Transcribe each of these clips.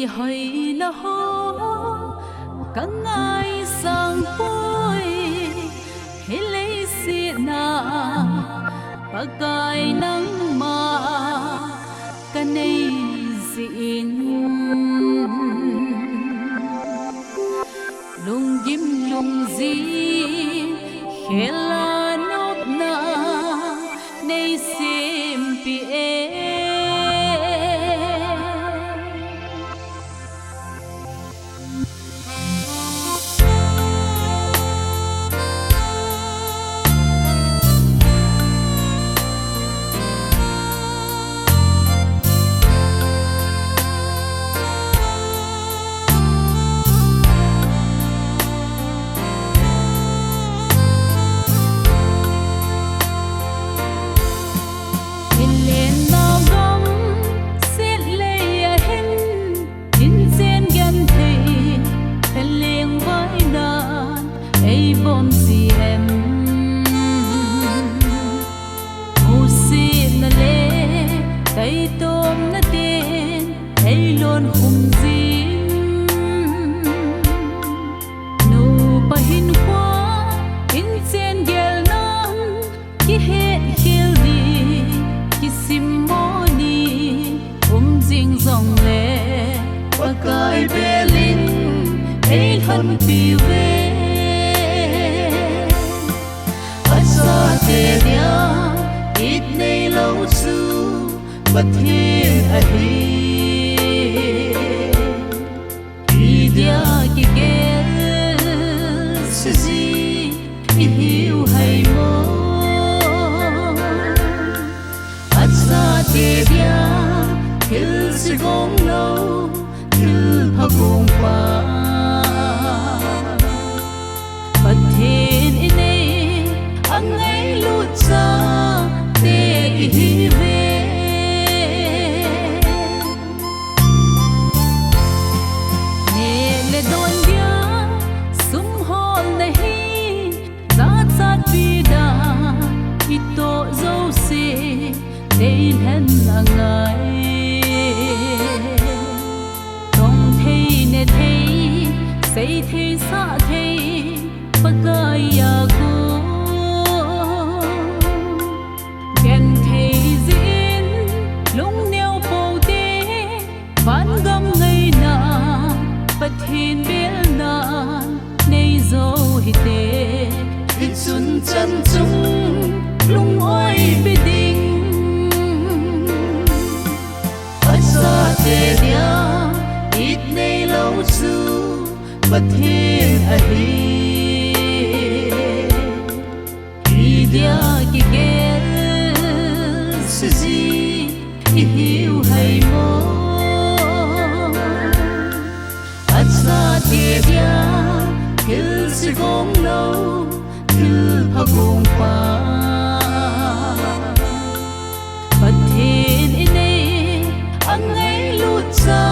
hơi nó cả ngày sang bôi hãy lấy xịt na và cài nắng mà cái này xin lung kim lung gì khẽ là nốt na nay xem bia bom si em hồ si na lệ tay tôm na tên hay luôn hùng zim nụ pa hin qua in sen gel nam ki het khil đi ki simoni jing zong le qua kai belin hay hân pi về thế dia ít nay lâu xưa bất thiên ahi đi dia ki kel suzi hiu hay mo atsa thế dia kel se gong lâu kel ha gong pa bất thiên inay anh ấy lút ra để ý về nè lệ đôi dia sum hồn này giá sát vì đã khi tổ dấu xì đến hẹn là ngày không thấy nè thấy say thấy xa thấy bất cứ ya cô bất thiên biết na nay dấu hít tê hít xuân chân chung lung oi bị đinh ở xa thế dia ít nay lâu xưa bất thiên ahi khi dia ki kel suzi hiu hay mo sa tia dia kel se gong lâu kel ha gong pa bất thiên inay anh ấy lút ra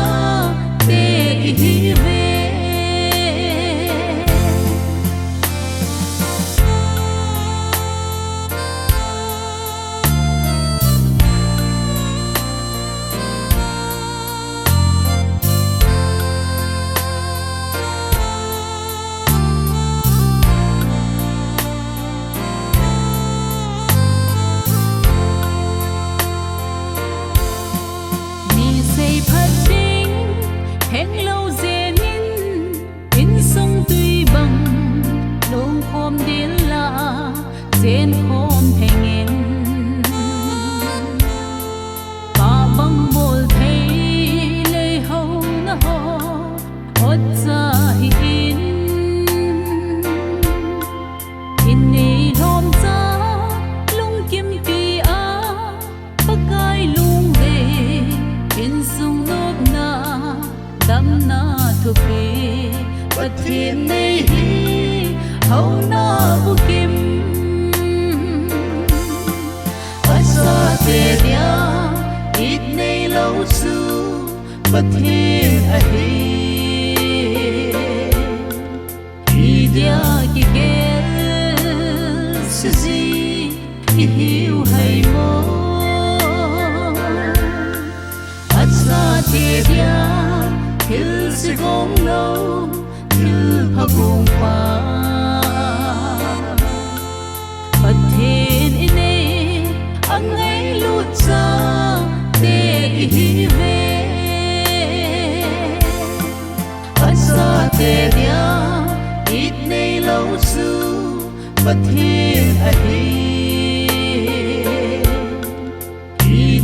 để ý về hẹn lâu dễ nín in sông tuy bằng lông khom đến là dên khom thành in bà băng bồn thấy lê hầu na ho ốt ra in in này lom ra lung kim pi á bắc gai lung về in sông nốt na đam na thu phi bất thiên nay hậu na bu kim ở xa thế dia ít nay lâu xưa bất thiên ahi khi dia ki kel suzi hiu hay mo at xa thế dia gồm qua bật thiên ine anh ấy lút ra để ý về anh xa thế dia ít nay lâu su bật thiên ấy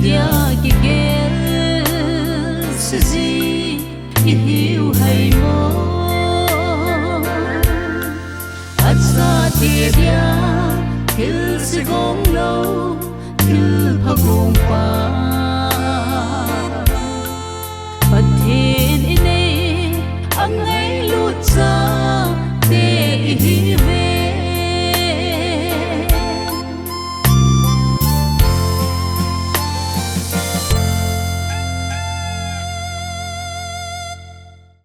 dia ki gel si hiu hay mo anh xa thế dia Till se gong lâu, till har gong qua